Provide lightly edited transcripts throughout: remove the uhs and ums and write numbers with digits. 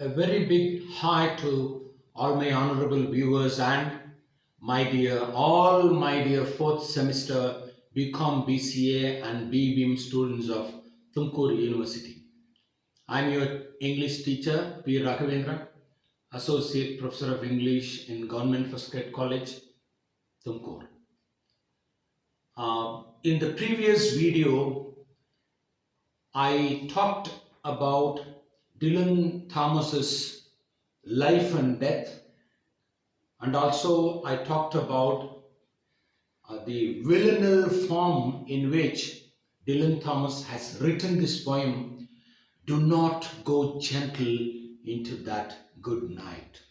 A very big hi to all my honorable viewers and my dear fourth semester BCom, BCA and BBM students of Tumkur University. I'm your English teacher, P. Raghavendra, Associate Professor of English in Government First Grade College, Tumkur. In the previous video, I talked about Dylan Thomas's life and death, and also I talked about the villanelle form in which Dylan Thomas has written this poem, Do Not Go Gentle into That Good Night.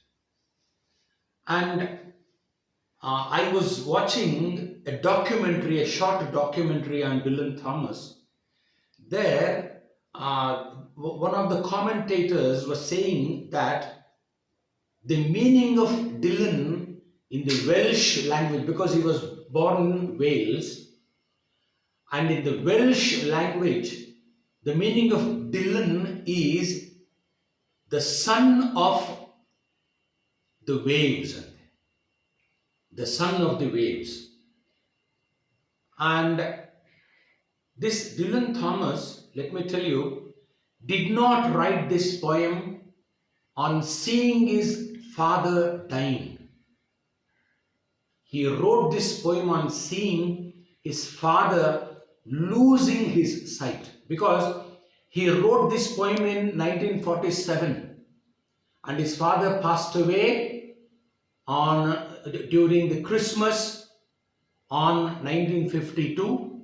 And I was watching a short documentary on Dylan Thomas. There, one of the commentators was saying that the meaning of Dylan in the Welsh language, because he was born in Wales, and in the Welsh language, the meaning of Dylan is the son of the waves, the son of the waves. And this Dylan Thomas, let me tell you, did not write this poem on seeing his father dying. He wrote this poem on seeing his father losing his sight, because he wrote this poem in 1947 and his father passed away on during the Christmas on 1952,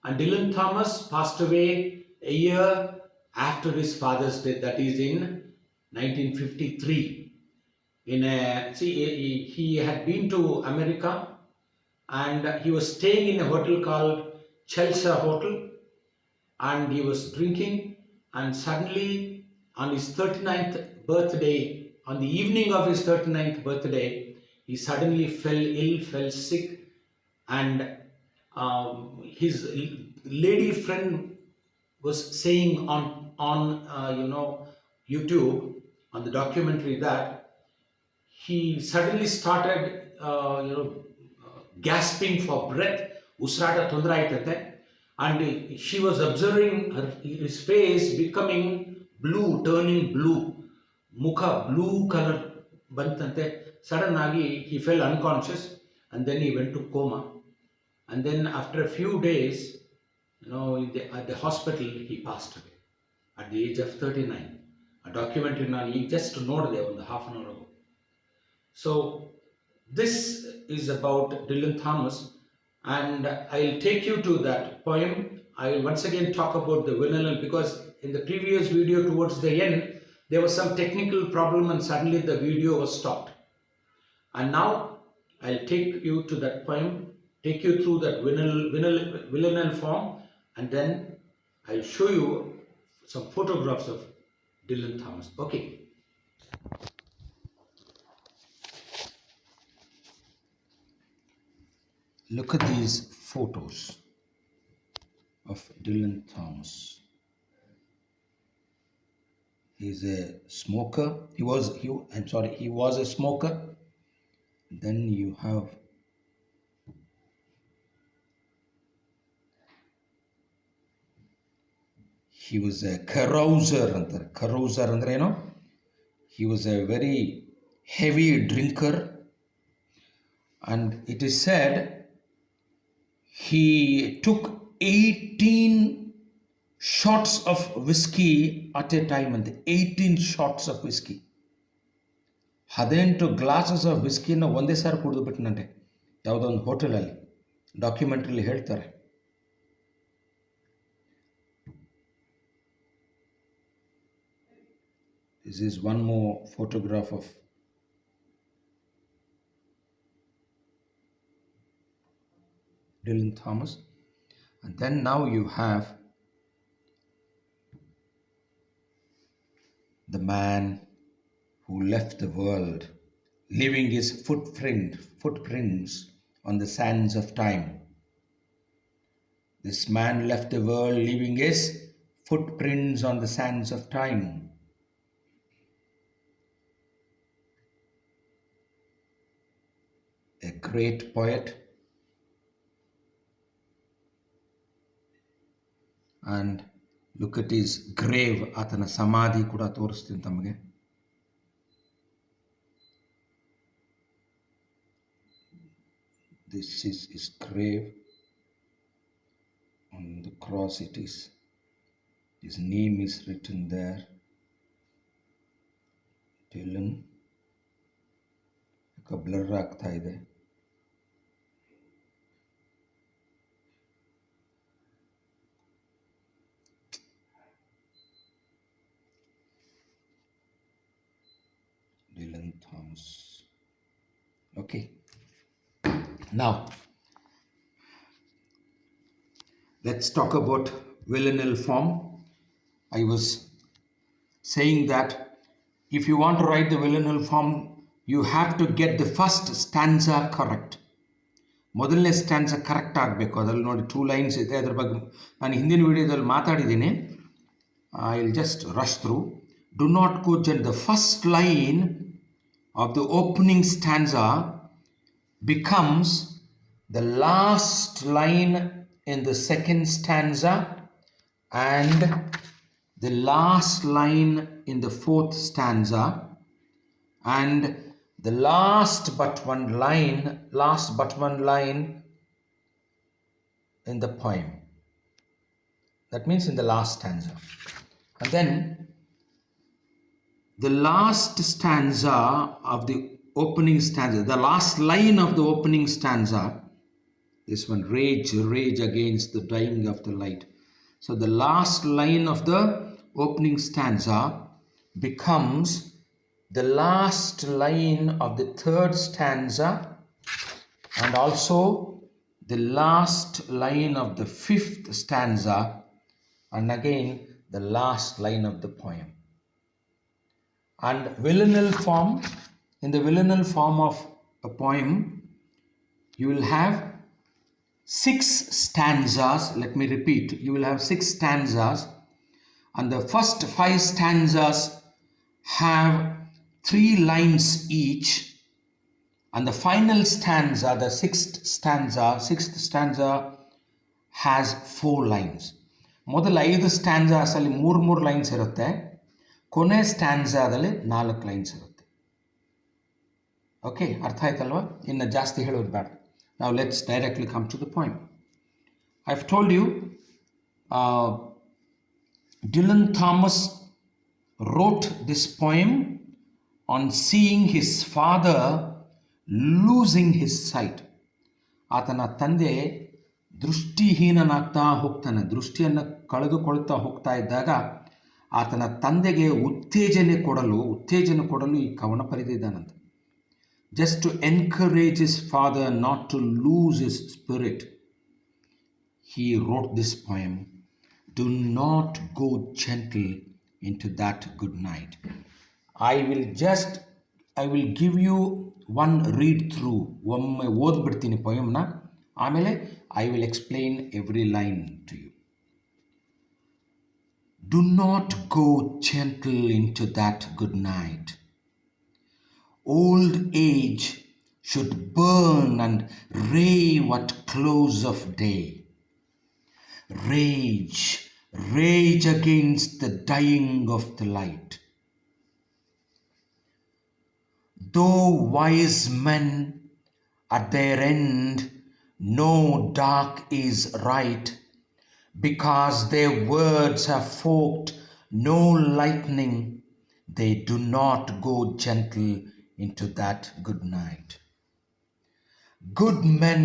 and Dylan Thomas passed away a year after his father's death, that is in 1953. He had been to America and he was staying in a hotel called Chelsea Hotel, and he was drinking, and suddenly on his 39th birthday, on the evening of his 39th birthday, he suddenly fell sick, and his lady friend was saying on YouTube on the documentary that he suddenly started gasping for breath, usrata tondra aitante, and she was observing his face becoming blue, turning blue, mukha blue color bantante. Sudden agi he fell unconscious, and then he went to coma, and then after a few days, at the hospital he passed away at the age of 39. A documentary ನಾನು just ನೋಡಿದೆ ಒಂದು half an hour ago. So this is about Dylan Thomas, and I'll take you to that poem. I'll once again talk about the villanelle, because in the previous video towards the end there was some technical problem and suddenly the video was stopped. And now I'll take you to that poem, take you through that villanelle form, and then I'll show you some photographs of Dylan Thomas. Okay. Look at these photos of Dylan Thomas. He's a smoker. He was a smoker. Then you have he was a carouser. Carouser andre ಏನು? He was a very heavy drinker, and it is said he took 18 shots of whiskey at a time, and 18 shots of whiskey. 18 glasses of ವಿಸ್ಕಿನ ಒಂದೇ ಸಾರಿ ಕುಡಿದು ಬಿಟ್ಟನಂತೆ, ಯಾವುದೋ ಒಂದು ಹೋಟೆಲಲ್ಲಿ. ಡಾಕ್ಯುಮೆಂಟ್ರಿಲಿ ಹೇಳ್ತಾರೆ. This is one more photograph of Dylan Thomas. And then now you have the man who left the world, leaving his footprints on the sands of time. This man left the world leaving his footprints on the sands of time. great poet. And look at his grave. ಆತನ ಸಮಾಧಿ ಕೂಡ ತೋರಿಸ್ತೀನಿ ತಮಗೆ. This is his grave. On the cross it is. His name is written there. Dylan. Blur ಆಗ್ತಾ ಇದೆ. Dylan Thomas. Okay. Now, let's talk about villanelle form. I was saying that if you want to write the villanelle form, you have to get the first stanza correct. ಮೊದಲನೇ ಸ್ಟ್ಯಾನ್ಸಾ correct ಆಗಬೇಕು. ಅದರಲ್ಲಿ ನೋಡಿ 2 lines ಇದೆ. ಅದ್ರ ಬಗ್ಗೆ ನಾನು ಹಿಂದಿನ ವಿಡಿಯೋದಲ್ಲಿ ಮಾತಾಡಿದ್ದೀನಿ. I will just rush through. Do not go gentle. The first line of the opening stanza becomes the last line in the second stanza and the last line in the fourth stanza and the last but one line in the poem. That means in the last stanza. And then the last stanza of the opening stanza, the last line of the opening stanza, this one, rage against the dying of the light. So the last line of the opening stanza becomes the last line of the third stanza and also the last line of the fifth stanza and again the last line of the poem. And villanelle form, in the villanelle form of a poem, you will have 6 stanzas. Let me repeat. You will have 6 stanzas, and the first 5 stanzas have 3 lines each, and the final stanza, the sixth stanza has 4 lines. ಮೊದಲ 5 ಸ್ಟ್ಯಾನ್ಸಾಸ್ ಅಲ್ಲಿ 3 lines ಇರುತ್ತೆ. ಕೊನೆ ಸ್ಟ್ಯಾನ್ಸಾದಲ್ಲಿ 4 lines ಇರುತ್ತೆ. Okay, ಅರ್ಥ ಆಯ್ತಲ್ವಾ? ಇನ್ನು ಜಾಸ್ತಿ ಹೇಳೋದು ಬೇಡ. Now let's directly come to the poem. I've told you Dylan Thomas wrote this poem on seeing his father losing his sight. ಆತನ ತಂದೆ ದೃಷ್ಟಿಹೀನನಾಗ್ತಾ ಹೋಗ್ತಾನೆ. ದೃಷ್ಟಿಯನ್ನು ಕಳೆದುಕೊಳ್ತಾ ಹೋಗ್ತಾ ಇದ್ದಾಗ ಆತನ ತಂದೆಗೆ ಉತ್ತೇಜನ ಕೊಡಲು ಈ ಕವನ ಬರೆದಿದ್ದಾನಂತೆ. Just to encourage his father not to lose his spirit, he wrote this poem. Do not go gentle into that good night. I will give you one read through. ಒಮ್ಮೆ ಓದ್ಬಿಡ್ತೀನಿ ಪೊಯಮ್ನ, ಆಮೇಲೆ I will explain every line to you. Do not go gentle into that good night. Old age should burn and rave at close of day. Rage against the dying of the light. Though wise men at their end know dark is right, because their words have forked no lightning, they do not go gentle into that good night. Good men,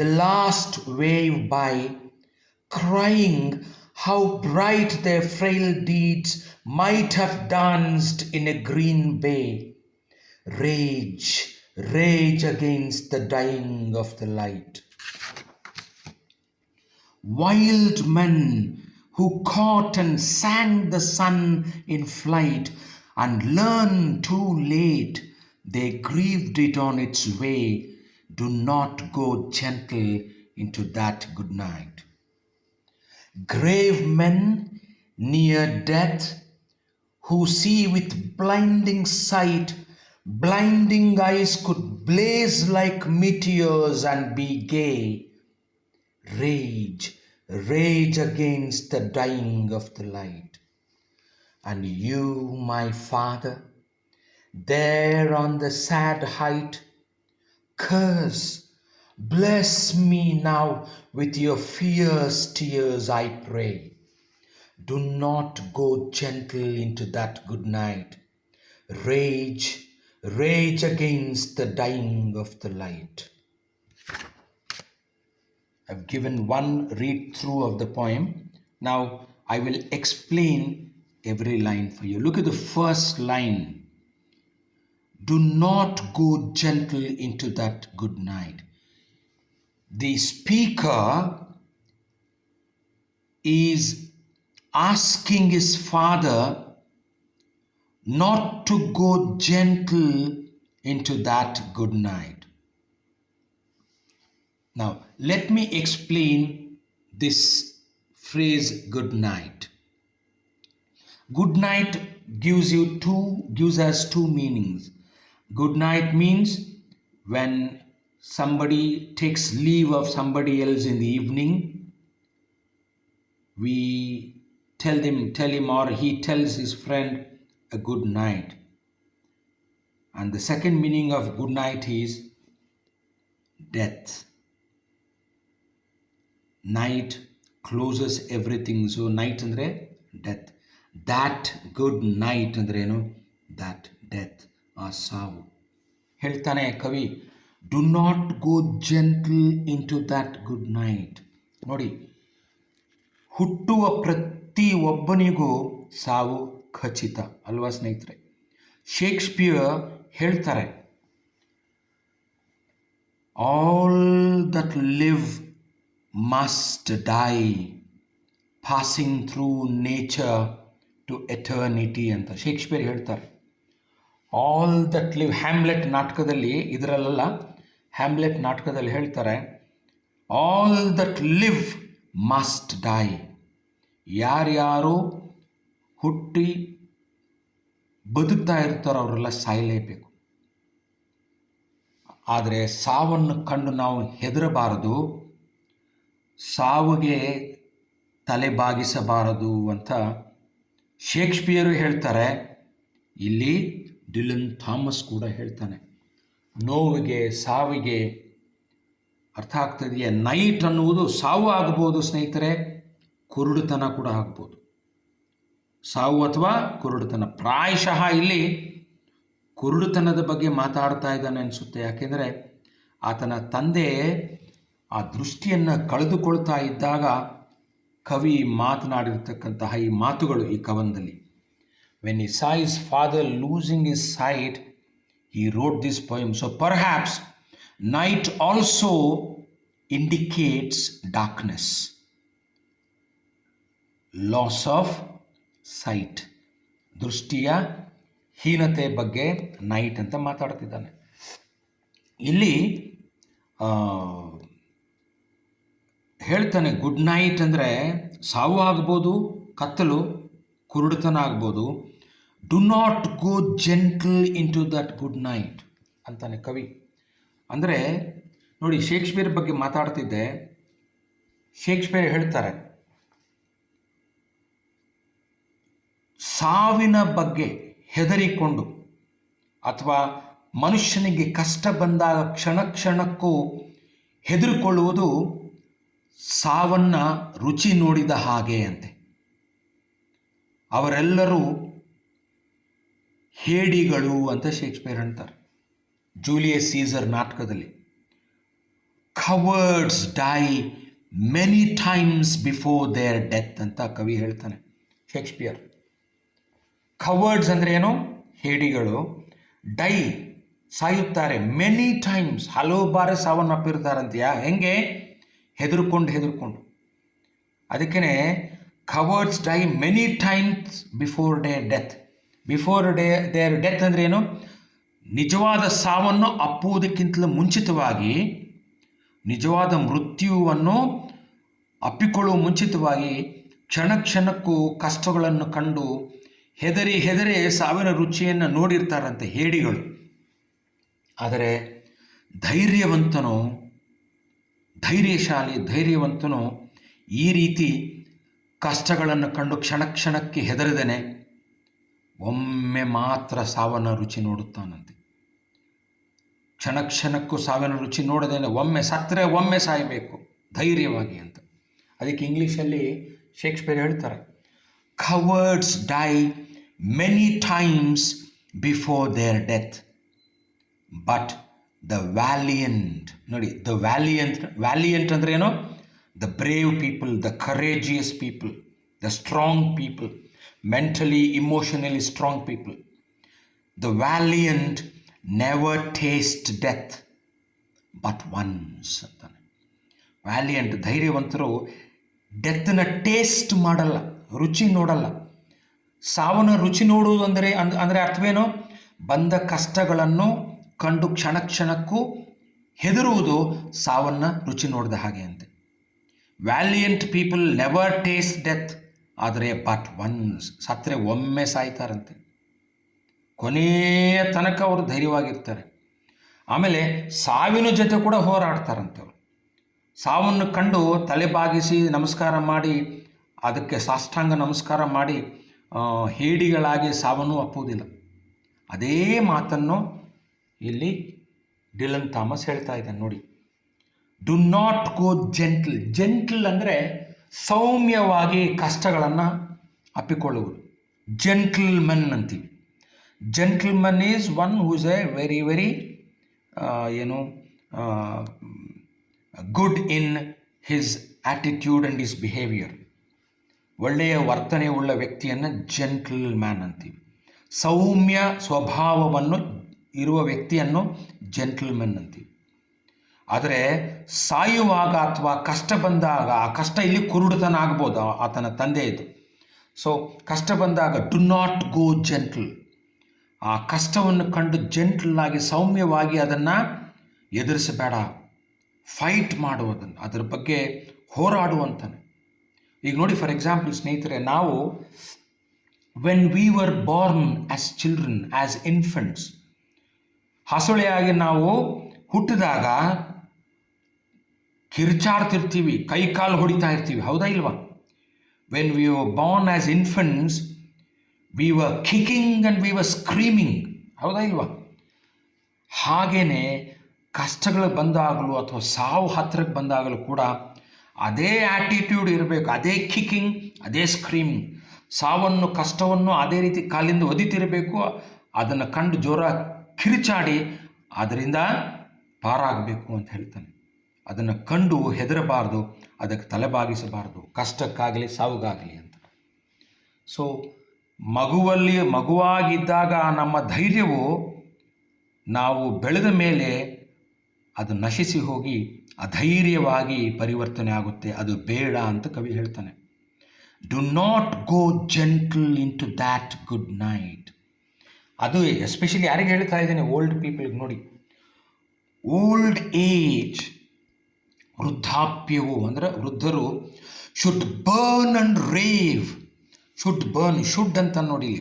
the last wave by, crying how bright their frail deeds might have danced in a green bay. Rage against the dying of the light. Wild men who caught and sang the sun in flight and learned too late they grieved it on its way, do not go gentle into that good night. Grave men near death who see with blinding sight, blinding eyes could blaze like meteors and be gay. Rage, rage against the dying of the light. And you, my Father, there on the sad height, curse, bless me now with your fierce tears, I pray. Do not go gentle into that good night. Rage, rage against the dying of the light. I've given one read through of the poem. Now I will explain every line for you. Look at the first line. Do not go gentle into that good night. The speaker is asking his father not to go gentle into that good night. Now, let me explain this phrase good night. Good night gives us two meanings. Good night means when somebody takes leave of somebody else in the evening, we tell him or he tells his friend a good night. And the second meaning of good night is death. Night closes everything. So night andre death. That good night andre ಏನು? That death, ಆ ಸಾವು. ಹೇಳ್ತಾನೆ ಕವಿ, do not go gentle into that good night. ನೋಡಿ, ಹುಟ್ಟುವ ಪ್ರತಿ ಒಬ್ಬನಿಗೂ ಸಾವು ಖಚಿತ ಅಲ್ವಾ ಸ್ನೇಹಿತರೆ? ಶೇಕ್ಸ್ಪಿಯರ್ ಹೇಳ್ತಾರೆ, all that live must die, passing through nature to eternity ಅಂತ ಶೇಕ್ಸ್ಪಿಯರ್ ಹೇಳ್ತಾರೆ. ಆಲ್ ದಟ್ ಲಿವ್, ಹ್ಯಾಮ್ಲೆಟ್ ನಾಟಕದಲ್ಲಿ, ಇದರಲ್ಲ, ಹ್ಯಾಮ್ಲೆಟ್ ನಾಟಕದಲ್ಲಿ ಹೇಳ್ತಾರೆ, all that live must die. ಯಾರ್ಯಾರು ಹುಟ್ಟಿ ಬದುಕ್ತಾ ಇರ್ತಾರೋ ಅವರೆಲ್ಲ ಸಾಯಲೇಬೇಕು. ಆದರೆ ಸಾವನ್ನು ಕಂಡು ನಾವು ಹೆದರಬಾರದು, ಸಾವಿಗೆ ತಲೆ ಬಾಗಿಸಬಾರದು ಅಂತ ಶೇಕ್ಸ್ಪಿಯರು ಹೇಳ್ತಾರೆ. ಇಲ್ಲಿ ಡಿಲನ್ ಥಾಮಸ್ ಕೂಡ ಹೇಳ್ತಾನೆ. ನೋವಿಗೆ, ಸಾವಿಗೆ ಅರ್ಥ ಆಗ್ತದೆಯೇ? ನೈಟ್ ಅನ್ನುವುದು ಸಾವು ಆಗ್ಬೋದು ಸ್ನೇಹಿತರೆ, ಕುರುಡುತನ ಕೂಡ ಆಗ್ಬೋದು. ಸಾವು ಅಥವಾ ಕುರುಡುತನ. ಪ್ರಾಯಶಃ ಇಲ್ಲಿ ಕುರುಡುತನದ ಬಗ್ಗೆ ಮಾತಾಡ್ತಾ ಇದ್ದಾನೆ ಅನಿಸುತ್ತೆ. ಯಾಕೆಂದರೆ ಆತನ ತಂದೆ ಆ ದೃಷ್ಟಿಯನ್ನು ಕಳೆದುಕೊಳ್ತಾ ಇದ್ದಾಗ ಕವಿ ಮಾತನಾಡಿರ್ತಕ್ಕಂತಹ ಈ ಮಾತುಗಳು ಈ ಕವನದಲ್ಲಿ. When he saw his father losing his sight, he wrote this poem. So perhaps night also indicates darkness, loss of sight. ದೃಷ್ಟಿಯ ಹೀನತೆ ಬಗ್ಗೆ ನೈಟ್ ಅಂತ ಮಾತಾಡ್ತಿದ್ದಾನೆ. ಇಲ್ಲಿ ಹೇಳ್ತಾನೆ, ಗುಡ್ ನೈಟ್ ಅಂದರೆ ಸಾವು ಆಗ್ಬೋದು, ಕತ್ತಲು, ಕುರುಡುತನ ಆಗ್ಬೋದು. Do not go gentle into that good night ಅಂತಾನೆ ಕವಿ. ಅಂದರೆ ನೋಡಿ, ಶೇಕ್ಸ್ಪಿಯರ್ ಬಗ್ಗೆ ಮಾತಾಡ್ತಿದ್ದೆ. ಶೇಕ್ಸ್ಪಿಯರ್ ಹೇಳ್ತಾರೆ, ಸಾವಿನ ಬಗ್ಗೆ ಹೆದರಿಕೊಂಡು ಅಥವಾ ಮನುಷ್ಯನಿಗೆ ಕಷ್ಟ ಬಂದಾಗ ಕ್ಷಣ ಕ್ಷಣಕ್ಕೂ ಹೆದರಿಕೊಳ್ಳುವುದು ಸಾವನ್ನು ರುಚಿ ನೋಡಿದ ಹಾಗೆ ಅಂತೆ. ಅವರೆಲ್ಲರೂ ಹೇಡಿಗಳು ಅಂತ ಶೇಕ್ಸ್ಪಿಯರ್ ಹೇಳ್ತಾರೆ. ಜೂಲಿಯಸ್ ಸೀಸರ್ ನಾಟಕದಲ್ಲಿ cowards die many times before their death ಅಂತ ಕವಿ ಹೇಳ್ತಾನೆ ಶೇಕ್ಸ್ಪಿಯರ್. ಕವರ್ಡ್ಸ್ ಅಂದರೆ ಏನು? ಹೇಡಿಗಳು. ಡೈ, ಸಾಯುತ್ತಾರೆ. ಮೆನಿ ಟೈಮ್ಸ್, ಹಲವು ಬಾರಿ ಸಾವನ್ನಪ್ಪಿರ್ತಾರಂತೆಯಾ? ಹೆಂಗೆ? ಹೆದರ್ಕೊಂಡು. ಅದಕ್ಕೇ cowards die many times before their death. Before their death ಅಂದರೆ ಏನು? ನಿಜವಾದ ಸಾವನ್ನು ಅಪ್ಪುವುದಕ್ಕಿಂತಲೂ ಮುಂಚಿತವಾಗಿ, ನಿಜವಾದ ಮೃತ್ಯುವನ್ನು ಅಪ್ಪಿಕೊಳ್ಳುವ ಮುಂಚಿತವಾಗಿ ಕ್ಷಣ ಕ್ಷಣಕ್ಕೂ ಕಷ್ಟಗಳನ್ನು ಕಂಡು ಹೆದರಿ ಸಾವಿನ ರುಚಿಯನ್ನು ನೋಡಿರ್ತಾರಂತೆ ಹೇಡಿಗಳು. ಆದರೆ ಧೈರ್ಯವಂತನು, ಧೈರ್ಯಶಾಲಿ, ಧೈರ್ಯವಂತನು ಈ ರೀತಿ ಕಷ್ಟಗಳನ್ನು ಕಂಡು ಕ್ಷಣ ಕ್ಷಣಕ್ಕೆ ಹೆದರದೇನೆ ಒಮ್ಮೆ ಮಾತ್ರ ಸಾವನ್ನ ರುಚಿ ನೋಡುತ್ತಾನಂತೆ. ಕ್ಷಣ ಕ್ಷಣಕ್ಕೂ ಸಾವಿನ ರುಚಿ ನೋಡದೇನೆ ಒಮ್ಮೆ ಸತ್ತರೆ ಒಮ್ಮೆ ಸಾಯಬೇಕು ಧೈರ್ಯವಾಗಿ ಅಂತ. ಅದಕ್ಕೆ ಇಂಗ್ಲೀಷಲ್ಲಿ ಶೇಕ್ಸ್ಪಿಯರ್ ಹೇಳ್ತಾರೆ, cowards die many times before their death but the valiant, ನೋಡಿ ದ ವ್ಯಾಲಿಯಂಟ್ ಅಂದರೆ ಏನು? The brave people, the courageous people, the strong people, mentally emotionally strong people. The valiant never taste death but once ಅಂತಾನೆ. Valiant ಧೈರ್ಯವಂತರು ಡೆತ್ತನ್ನ taste ಮಾಡಲ್ಲ, ರುಚಿ ನೋಡಲ್ಲ. ಸಾವನ್ನ ರುಚಿ ನೋಡುವುದು ಅಂದರೆ ಅರ್ಥವೇನು? ಬಂದ ಕಷ್ಟಗಳನ್ನು ಕಂಡು ಕ್ಷಣ ಕ್ಷಣಕ್ಕೂ ಹೆದರುವುದು ಸಾವನ್ನ ರುಚಿ ನೋಡಿದ ಹಾಗೆ ಅಂತೆ. Valiant people never taste death, ಆದರೆ ಬಟ್ ಒನ್ಸ್, ಸತ್ತರೆ ಒಮ್ಮೆ ಸಾಯ್ತಾರಂತೆ. ಕೊನೆಯ ತನಕ ಅವರು ಧೈರ್ಯವಾಗಿರ್ತಾರೆ. ಆಮೇಲೆ ಸಾವಿನ ಜೊತೆ ಕೂಡ ಹೋರಾಡ್ತಾರಂತೆ ಅವರು. ಸಾವನ್ನು ಕಂಡು ತಲೆ ಬಾಗಿಸಿ ನಮಸ್ಕಾರ ಮಾಡಿ, ಅದಕ್ಕೆ ಸಾಷ್ಟಾಂಗ ನಮಸ್ಕಾರ ಮಾಡಿ ಹೇಡಿಗಳಾಗಿ ಸಾವನ್ನು ಅಪ್ಪುವುದಿಲ್ಲ. ಅದೇ ಮಾತನ್ನು ಇಲ್ಲಿ ಡಿಲನ್ ಥಾಮಸ್ ಹೇಳ್ತಾ ಇದ್ದಾನೆ ನೋಡಿ. Do not go gentle. Gentle ಅಂದರೆ ಸೌಮ್ಯವಾಗಿ ಕಷ್ಟಗಳನ್ನು ಅಪ್ಪಿಕೊಳ್ಳುವುದು. ಜೆಂಟಲ್ಮನ್ ಅಂತೀವಿ. Gentleman is one who is A very very good in his attitude and his behaviour. ಒಳ್ಳೆಯ ವರ್ತನೆ ಉಳ್ಳ ವ್ಯಕ್ತಿಯನ್ನು ಜೆಂಟಲ್ ಮ್ಯಾನ್ ಅಂತೀವಿ. ಸೌಮ್ಯ ಸ್ವಭಾವವನ್ನು ಇರುವ ವ್ಯಕ್ತಿಯನ್ನು ಜೆಂಟಲ್ಮೆನ್ ಅಂತೀವಿ. ಆದರೆ ಸಾಯುವಾಗ ಅಥವಾ ಕಷ್ಟ ಬಂದಾಗ, ಆ ಕಷ್ಟ ಇಲ್ಲಿ ಕುರುಡುತನ ಆಗ್ಬೋದು, ಆತನ ತಂದೆಯದು. ಸೊ ಕಷ್ಟ ಬಂದಾಗ ಡು ನಾಟ್ ಗೋ ಜೆಂಟಲ್. ಆ ಕಷ್ಟವನ್ನು ಕಂಡು ಜೆಂಟಲ್ ಆಗಿ ಸೌಮ್ಯವಾಗಿ ಅದನ್ನು ಎದುರಿಸಬೇಡ, ಫೈಟ್ ಮಾಡುವುದನ್ನು, ಅದರ ಬಗ್ಗೆ ಹೋರಾಡುವಂತಾನೆ. ಈಗ ನೋಡಿ, ಫಾರ್ ಎಕ್ಸಾಂಪಲ್ ಸ್ನೇಹಿತರೆ, ನಾವು when we were born as children, as infants, ಹಸುಳೆಯಾಗಿ ನಾವು ಹುಟ್ಟಿದಾಗ ಕಿರ್ಚಾಡ್ತಿರ್ತೀವಿ, ಕೈ ಕಾಲು ಹೊಡಿತಾ ಇರ್ತೀವಿ, ಹೌದಾ ಇಲ್ವಾ? When we were born as infants we were kicking and we were screaming, ಹೌದಾ ಇಲ್ವಾ? ಹಾಗೆಯೇ ಕಷ್ಟಗಳು ಬಂದಾಗಲೂ ಅಥವಾ ಸಾವು ಹತ್ತಿರಕ್ಕೆ ಬಂದಾಗಲೂ ಕೂಡ ಅದೇ ಆ್ಯಟಿಟ್ಯೂಡ್ ಇರಬೇಕು, ಅದೇ ಕಿಕ್ಕಿಂಗ್, ಅದೇ ಸ್ಕ್ರೀಮಿಂಗ್. ಸಾವನ್ನು ಕಷ್ಟವನ್ನು ಅದೇ ರೀತಿ ಕಾಲಿಂದ ಒದಿತಿರಬೇಕು, ಅದನ್ನು ಕಂಡು ಜೋರ ಕಿರಿಚಾಡಿ ಅದರಿಂದ ಪಾರಾಗಬೇಕು ಅಂತ ಹೇಳ್ತಾನೆ. ಅದನ್ನು ಕಂಡು ಹೆದರಬಾರ್ದು, ಅದಕ್ಕೆ ತಲೆಬಾಗಿಸಬಾರ್ದು, ಕಷ್ಟಕ್ಕಾಗಲಿ ಸಾವುಗಾಗಲಿ ಅಂತ. ಸೊ ಮಗುವಾಗಿದ್ದಾಗ ನಮ್ಮ ಧೈರ್ಯವು ನಾವು ಬೆಳೆದ ಮೇಲೆ ಅದು ನಶಿಸಿ ಹೋಗಿ ಅಧೈರ್ಯವಾಗಿ ಪರಿವರ್ತನೆ ಆಗುತ್ತೆ. ಅದು ಬೇಡ ಅಂತ ಕವಿ ಹೇಳ್ತಾನೆ. Do not go gentle into that good night. ಅದು ಎಸ್ಪೆಷಲಿ ಯಾರಿಗೆ ಹೇಳ್ತಾ ಇದ್ದೇನೆ? ಓಲ್ಡ್ ಪೀಪಲ್ಗೆ. ನೋಡಿ, ಓಲ್ಡ್ ಏಜ್, ವೃದ್ಧಾಪ್ಯವು ಅಂದರೆ ವೃದ್ಧರು should burn and rave. Should ಅಂತ ನೋಡಿ,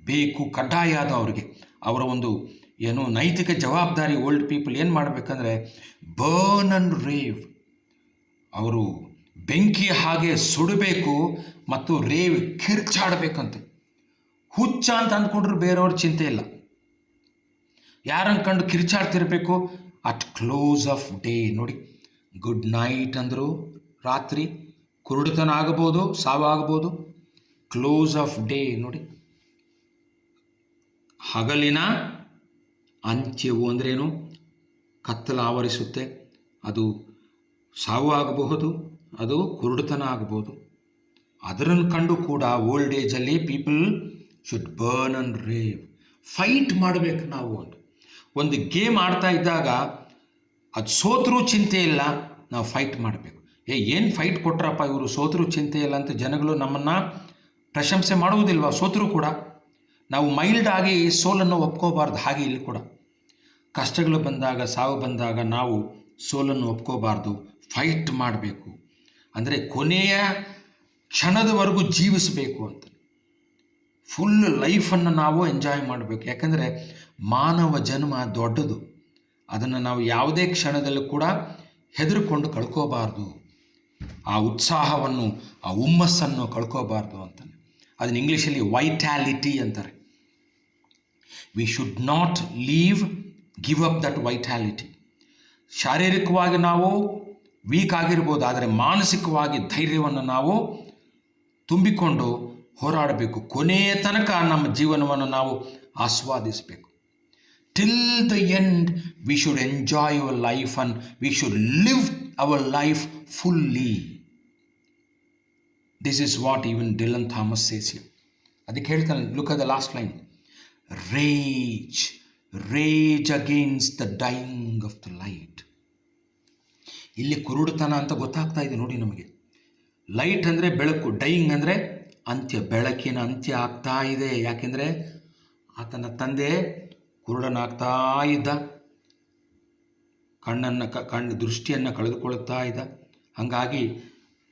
ಬೇಕು, ಕಡ್ಡಾಯ ಆದ ಅವರಿಗೆ ಅವರ ಒಂದು ನೈತಿಕ ಜವಾಬ್ದಾರಿ. ಓಲ್ಡ್ ಪೀಪಲ್ ಏನು ಮಾಡಬೇಕಂದ್ರೆ ಬರ್ನ್ ಆ್ಯಂಡ್ ರೇವ್, ಅವರು ಬೆಂಕಿ ಹಾಗೆ ಸುಡಬೇಕು ಮತ್ತು ರೇವ್ ಕಿರ್ಚಾಡಬೇಕಂತೆ. ಹುಚ್ಚ ಅಂತ ಅಂದ್ಕೊಂಡ್ರು ಬೇರೆಯವ್ರ ಚಿಂತೆ ಇಲ್ಲ, ಯಾರನ್ನು ಕಂಡು ಕಿರ್ಚಾಡ್ತಿರ್ಬೇಕು. ಅಟ್ ಕ್ಲೋಸ್ ಆಫ್ ಡೇ, ನೋಡಿ, ಗುಡ್ ನೈಟ್ ಅಂದರು ರಾತ್ರಿ, ಕುರುಡುತನ ಆಗಬಹುದು, ಸಾವಾಗಬಹುದು. ಕ್ಲೋಸ್ ಆಫ್ ಡೇ ನೋಡಿ, ಹಗಲಿನ ಅಂತ್ಯವು ಅಂದ್ರೇನು? ಕತ್ತಲು ಆವರಿಸುತ್ತೆ, ಅದು ಸಾವು ಆಗಬಹುದು, ಅದು ಕುರುಡುತನ ಆಗಬಹುದು. ಅದರನ್ನು ಕಂಡು ಕೂಡ ಓಲ್ಡ್ ಏಜಲ್ಲಿ people should burn and rave. Fight ಮಾಡಬೇಕು ನಾವು. ಒಂದು ಗೇಮ್ ಆಡ್ತಾ ಇದ್ದಾಗ ಅದು ಸೋತರೂ ಚಿಂತೆ ಇಲ್ಲ, ನಾವು ಫೈಟ್ ಮಾಡಬೇಕು. ಏನು ಫೈಟ್ ಕೊಟ್ರಪ್ಪ ಇವರು, ಸೋತರೂ ಚಿಂತೆ ಇಲ್ಲ ಅಂತ ಜನಗಳು ನಮ್ಮನ್ನು ಪ್ರಶಂಸೆ ಮಾಡುವುದಿಲ್ವ? ಸೋತರೂ ಕೂಡ ನಾವು ಮೈಲ್ಡ್ ಆಗಿ ಸೋಲನ್ನು ಒಪ್ಕೋಬಾರ್ದು. ಹಾಗೆ ಇಲ್ಲಿ ಕೂಡ ಕಷ್ಟಗಳು ಬಂದಾಗ, ಸಾವು ಬಂದಾಗ ನಾವು ಸೋಲನ್ನು ಒಪ್ಕೋಬಾರ್ದು, ಫೈಟ್ ಮಾಡಬೇಕು. ಅಂದರೆ ಕೊನೆಯ ಕ್ಷಣದವರೆಗೂ ಜೀವಿಸಬೇಕು ಅಂತ. ಫುಲ್ ಲೈಫನ್ನು ನಾವು ಎಂಜಾಯ್ ಮಾಡಬೇಕು. ಯಾಕಂದರೆ ಮಾನವ ಜನ್ಮ ದೊಡ್ಡದು, ಅದನ್ನು ನಾವು ಯಾವುದೇ ಕ್ಷಣದಲ್ಲೂ ಕೂಡ ಹೆದರ್ಕೊಂಡು ಕಳ್ಕೋಬಾರ್ದು. ಆ ಉತ್ಸಾಹವನ್ನು, ಆ ಹುಮ್ಮಸ್ಸನ್ನು ಕಳ್ಕೋಬಾರ್ದು ಅಂತಾನೆ. ಅದನ್ನ ಇಂಗ್ಲೀಷಲ್ಲಿ ವೈಟ್ಯಾಲಿಟಿ ಅಂತಾರೆ. We should not give up that vitality. ಶಾರೀರಿಕವಾಗಿ ನಾವು ವೀಕ್ ಆಗಿರ್ಬೋದು, ಆದರೆ ಮಾನಸಿಕವಾಗಿ ಧೈರ್ಯವನ್ನು ನಾವು ತುಂಬಿಕೊಂಡು ಹೋರಾಡಬೇಕು. ಕೊನೆಯ ತನಕ ನಮ್ಮ ಜೀವನವನ್ನು ನಾವು ಆಸ್ವಾದಿಸಬೇಕು. Till the end we should enjoy our life and we should live our life fully. This is what even Dylan Thomas says here. ಅದಕ್ಕೆ ಹೇಳ್ತಾನೆ, look at the last line, rage against the dying of the light. ಇಲ್ಲಿ ಕುರುಡುತನ ಅಂತ ಗೊತ್ತಾಗ್ತಾ ಇದೆ ನೋಡಿ ನಮಗೆ. Light ಅಂದರೆ ಬೆಳಕು, ಡೈಯಿಂಗ್ ಅಂದರೆ ಅಂತ್ಯ, ಬೆಳಕಿನ ಅಂತ್ಯ ಆಗ್ತಾ ಇದೆ. ಯಾಕೆಂದರೆ ಆತನ ತಂದೆ ಕುರುಡನಾಗ್ತಾ ಇದ್ದ, ದೃಷ್ಟಿಯನ್ನು ಕಳೆದುಕೊಳ್ತಾ ಇದ್ದ. ಹಾಗಾಗಿ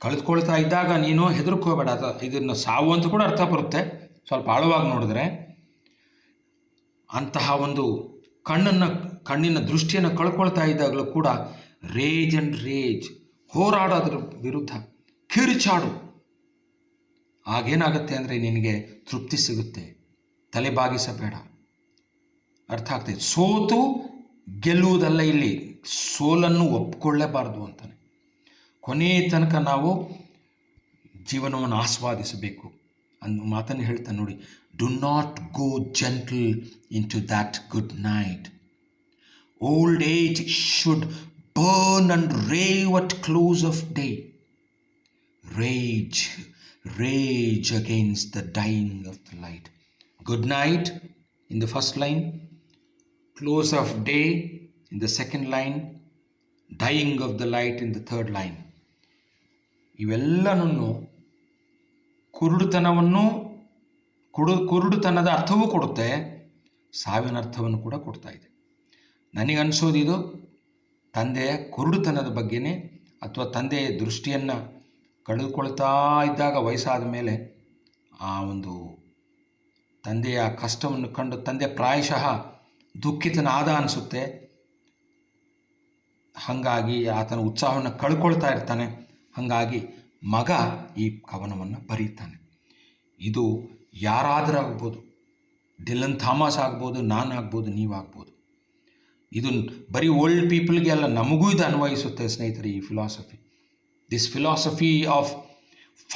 ಕಳೆದುಕೊಳ್ತಾ ಇದ್ದಾಗ ನೀನು ಹೆದರ್ಕೋಬೇಡ. ಇದನ್ನು ಸಾವು ಅಂತ ಕೂಡ ಅರ್ಥ ಬರುತ್ತೆ ಸ್ವಲ್ಪ ಆಳವಾಗಿ ನೋಡಿದ್ರೆ. ಅಂತಹ ಒಂದು ಕಣ್ಣಿನ ದೃಷ್ಟಿಯನ್ನು ಕಳ್ಕೊಳ್ತಾ ಇದ್ದಾಗಲೂ ಕೂಡ ರೇಜ್, ಹೋರಾಡೋದ್ರ ವಿರುದ್ಧ ಕಿರುಚಾಡು. ಆಗೇನಾಗುತ್ತೆ ಅಂದರೆ ನಿನಗೆ ತೃಪ್ತಿ ಸಿಗುತ್ತೆ. ತಲೆಬಾಗಿಸಬೇಡ. ಅರ್ಥ ಆಗ್ತದೆ. ಸೋತು ಗೆಲ್ಲುವುದಲ್ಲ, ಇಲ್ಲಿ ಸೋಲನ್ನು ಒಪ್ಪಿಕೊಳ್ಳೇಬಾರ್ದು ಅಂತಾನೆ. ಕೊನೆಯ ತನಕ ನಾವು ಜೀವನವನ್ನು ಆಸ್ವಾದಿಸಬೇಕು ಅನ್ನೋ ಮಾತನ್ನು ಹೇಳ್ತಾನೆ ನೋಡಿ. Do not go gentle into that good night. Old age should burn and rave at close of day. Rage against the dying of the light. Good night in the first line, close of day in the second line, dying of the light in the third line. ಇವೆಲ್ಲನನ್ನು ಕುರುಡುತನದ ಅರ್ಥವೂ ಕೊಡುತ್ತೆ, ಸಾವಿನ ಅರ್ಥವನ್ನು ಕೂಡ ಕೊಡ್ತಾ ಇದೆ. ನನಗನ್ಸೋದು ಇದು ತಂದೆಯ ಕುರುಡುತನದ ಬಗ್ಗೆನೇ, ಅಥವಾ ತಂದೆಯ ದೃಷ್ಟಿಯನ್ನು ಕಳೆದುಕೊಳ್ತಾ ಇದ್ದಾಗ ವಯಸ್ಸಾದ ಮೇಲೆ ಆ ಒಂದು ತಂದೆಯ ಕಷ್ಟವನ್ನು ಕಂಡು ತಂದೆ ಪ್ರಾಯಶಃ ದುಃಖಿತನಾದ ಅನಿಸುತ್ತೆ. ಹಾಗಾಗಿ ಆತನ ಉತ್ಸಾಹವನ್ನು ಕಳ್ಕೊಳ್ತಾ ಇರ್ತಾನೆ. ಹಾಗಾಗಿ ಮಗ ಈ ಕವನವನ್ನು ಬರೀತಾನೆ. ಇದು ಯಾರಾದರೂ ಆಗ್ಬೋದು, ಡಿಲನ್ ಥಾಮಸ್ ಆಗ್ಬೋದು, ನಾನಾಗ್ಬೋದು, ನೀವಾಗ್ಬೋದು. ಇದು ಬರೀ ಓಲ್ಡ್ ಪೀಪಲ್ಗೆ ಅಲ್ಲ, ನಮಗೂ ಇದು ಅನ್ವಯಿಸುತ್ತೆ ಸ್ನೇಹಿತರೆ. ಈ philosophy, this philosophy of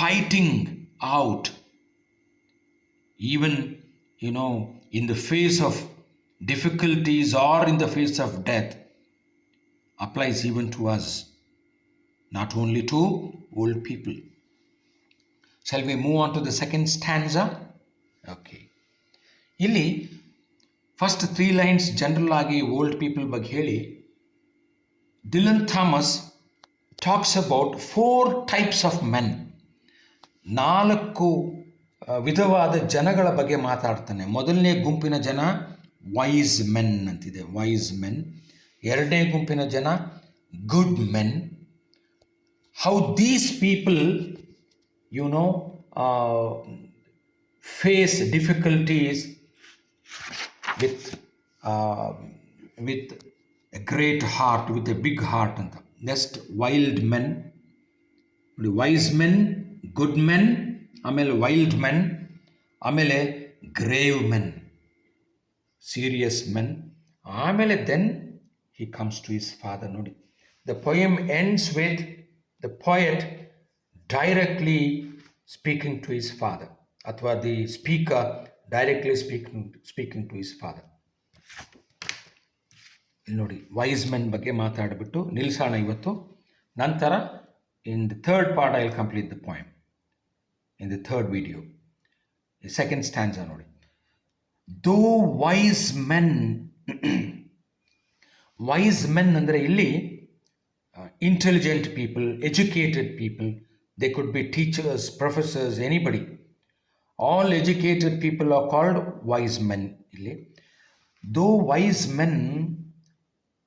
fighting out even in the face of difficulties or in the face of death applies even to us, not only to old people. Shall we move on to the second stanza? Okay. ಇಲ್ಲಿ first 3 lines general ಆಗಿ old people ಬಗ್ಗೆ ಹೇಳಿ, Dylan Thomas talks about 4 types of men. 4 ವಿಧವಾದ ಜನಗಳ ಬಗ್ಗೆ ಮಾತಾಡ್ತಾನೆ. ಮೊದಲನೇ ಗುಂಪಿನ ಜನ ವೈಸ್ ಮೆನ್ ಅಂತಿದೆ, ವೈಸ್ ಮೆನ್. ಎರಡನೇ ಗುಂಪಿನ ಜನ good men. How these people face difficulties with a great heart, with a big heart ಅಂತ. Next wild men, wise men, good men, ಆಮೇಲೆ ವೈಲ್ಡ್ ಮೆನ್, ಆಮೇಲೆ ಗ್ರೇವ್ ಮೆನ್, ಸೀರಿಯಸ್ ಮೆನ್, ಆಮೇಲೆ then he comes to his father. ನೋಡಿ, the poem ends with the poet directly speaking to his father, ಅಥವಾ the speaker directly speaking to his father. ಇಲ್ಲಿ ನೋಡಿ, wise men ಬಗ್ಗೆ ಮಾತಾಡಿಬಿಟ್ಟು ನಿಲ್ಲಿಸೋಣ ಇವತ್ತು. ನಂತರ in the third part I will complete the poem in the third video. The second stanza ನೋಡಿ. Though wise men wise men ಅಂದರೆ ಇಲ್ಲಿ intelligent people, educated people, they could be teachers, professors, anybody. All educated people are called wise men. ಇಲ್ಲಿ though wise men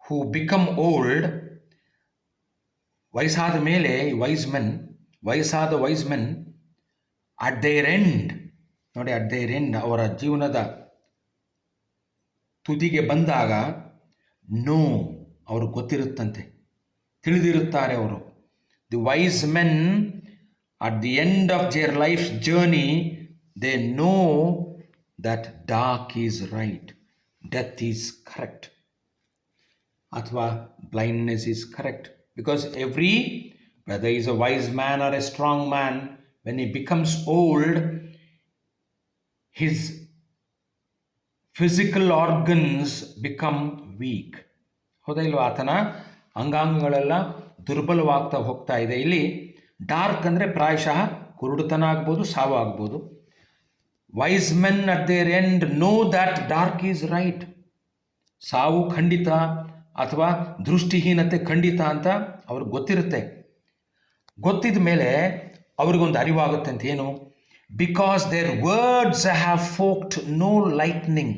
who become old, ವಯಸ್ಸಾದ ಮೇಲೆ ವಯಸ್ಸಾದ wise men at their end ನೋಡಿ, at their end ಅವರ ಜೀವನದ ತುದಿಗೆ ಬಂದಾಗ know, ಅವರು ಗೊತ್ತಿರುತ್ತಂತೆ, ತಿಳಿದಿರುತ್ತಾರೆ ಅವರು. The wise men at the end of their life journey they know that dark is right, death is correct, ಅಥವಾ blindness is correct. Because whether he is a wise man or a strong man, when he becomes old, his physical organs become weak. ಹೌದಾ ಇಲ್ವಾ? ಆತನ ಅಂಗಾಂಗಗಳೆಲ್ಲ ದುರ್ಬಲವಾಗ್ತಾ ಹೋಗ್ತಾ ಇದೆ. ಇಲ್ಲಿ dark ಅಂದರೆ ಪ್ರಾಯಶಃ ಕುರುಡುತನ ಆಗ್ಬೋದು, ಸಾವು ಆಗ್ಬೋದು. Wise men at their end know that dark is right. ಸಾವು ಖಂಡಿತ ಅಥವಾ ದೃಷ್ಟಿಹೀನತೆ ಖಂಡಿತ ಅಂತ ಅವ್ರಿಗೆ ಗೊತ್ತಿರುತ್ತೆ. ಗೊತ್ತಿದ ಮೇಲೆ ಅವ್ರಿಗೊಂದು ಅರಿವಾಗುತ್ತೆ ಅಂತ. ಏನು? Because their words have forked no lightning.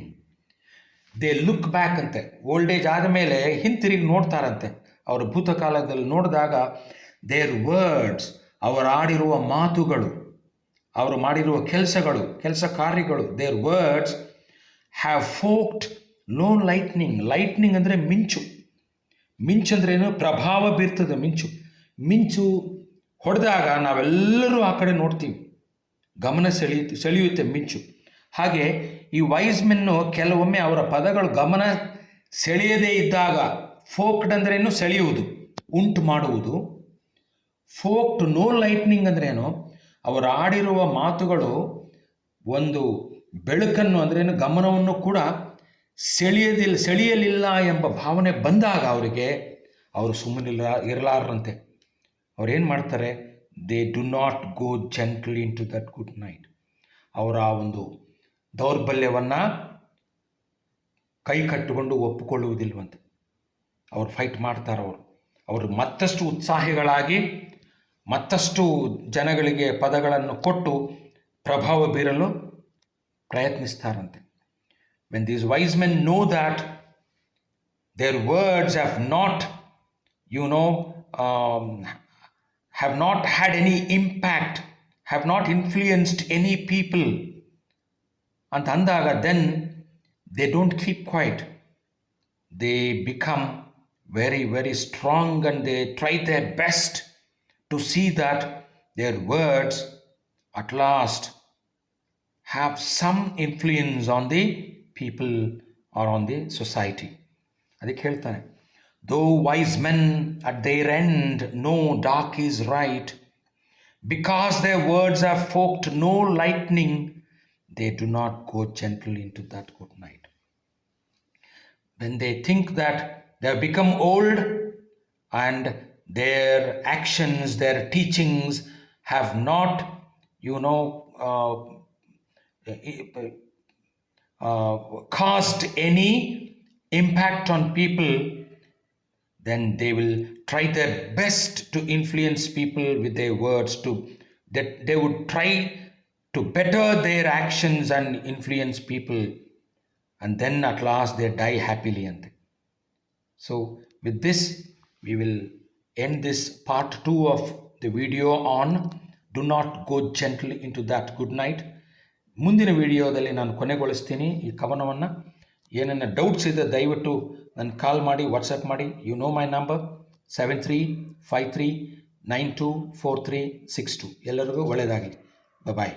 They look back ಅಂತೆ. ಓಲ್ಡ್ ಏಜ್ ಆದಮೇಲೆ ಹಿಂತಿರುಗಿ ನೋಡ್ತಾರಂತೆ. ಅವರ ಭೂತಕಾಲದಲ್ಲಿ ನೋಡಿದಾಗ ದೇರ್ ವರ್ಡ್ಸ್, ಅವರು ಆಡಿರುವ ಮಾತುಗಳು, ಅವರು ಮಾಡಿರುವ ಕೆಲಸ ಕಾರ್ಯಗಳು, their words have forked no lightning. Lightning ಅಂದರೆ ಮಿಂಚು. ಮಿಂಚಂದ್ರೇನು? ಪ್ರಭಾವ ಬೀರ್ತದೆ ಮಿಂಚು ಹೊಡೆದಾಗ ನಾವೆಲ್ಲರೂ ಆ ಕಡೆ ನೋಡ್ತೀವಿ, ಗಮನ ಸೆಳೆಯುತ್ತೆ ಮಿಂಚು. ಹಾಗೆ ಈ ವೈಸ್ ಮೆನ್ನು ಕೆಲವೊಮ್ಮೆ ಅವರ ಪದಗಳು ಗಮನ ಸೆಳೆಯದೇ ಇದ್ದಾಗ, ಫೋಕ್ಡ್ ಅಂದ್ರೇನು? ಸೆಳೆಯುವುದು, ಉಂಟು ಮಾಡುವುದು. ಫೋಕ್ಡ್ ನೋ ಲೈಟ್ನಿಂಗ್ ಅಂದ್ರೇನು? ಅವರು ಆಡಿರುವ ಮಾತುಗಳು ಒಂದು ಬೆಳಕನ್ನು ಅಂದ್ರೇನು, ಗಮನವನ್ನು ಕೂಡ ಸೆಳೆಯಲಿಲ್ಲ ಎಂಬ ಭಾವನೆ ಬಂದಾಗ ಅವರು ಸುಮ್ಮನಿಲ್ಲ ಇರಲಾರಂತೆ. ಅವ್ರೇನು ಮಾಡ್ತಾರೆ? They do not go gently into that good night. ಅವರ ಆ ಒಂದು ದೌರ್ಬಲ್ಯವನ್ನು ಕೈ ಕಟ್ಟಿಕೊಂಡು ಒಪ್ಪಿಕೊಳ್ಳುವುದಿಲ್ವಂತೆ. ಅವ್ರು ಫೈಟ್ ಮಾಡ್ತಾರೆ. ಅವರು ಮತ್ತಷ್ಟು ಉತ್ಸಾಹಿಗಳಾಗಿ ಮತ್ತಷ್ಟು ಜನಗಳಿಗೆ ಪದಗಳನ್ನು ಕೊಟ್ಟು ಪ್ರಭಾವ ಬೀರಲು ಪ್ರಯತ್ನಿಸ್ತಾರಂತೆ. When these wise men know that their words have not, have not had any impact, have not influenced any people, ಅಂತ ಅಂದಾಗ then they don't keep quiet. They become very, very strong and they try their best to see that their words at last have some influence on the people or on the society. ಅದಕ್ಕೆ ಹೇಳ್ತಾನೆ, though wise men at their end know dark is right, because their words have forked no lightning, they do not go gently into that good night. When they think that they have become old and their actions, their teachings have not, caused any impact on people, then they will try their best to influence people with their words, that they would try to better their actions and influence people, and then at last they die happily. So with this we will end this part 2 of the video on do not go gently into that good night. ಮುಂದಿನ ವಿಡಿಯೋದಲ್ಲಿ ನಾನು ಕೊನೆಗೊಳಿಸ್ತೀನಿ ಈ ಕವನವನ್ನು. ಏನನ್ನ doubts ಇದೆ ದಯವಿಟ್ಟು ನನ್ನ ಕಾಲ್ ಮಾಡಿ, ವಾಟ್ಸಪ್ ಮಾಡಿ. You know my number 7353924362. ಎಲ್ಲರಿಗೂ ಒಳ್ಳೆಯದಾಗಲಿ. ಬಾಯ್.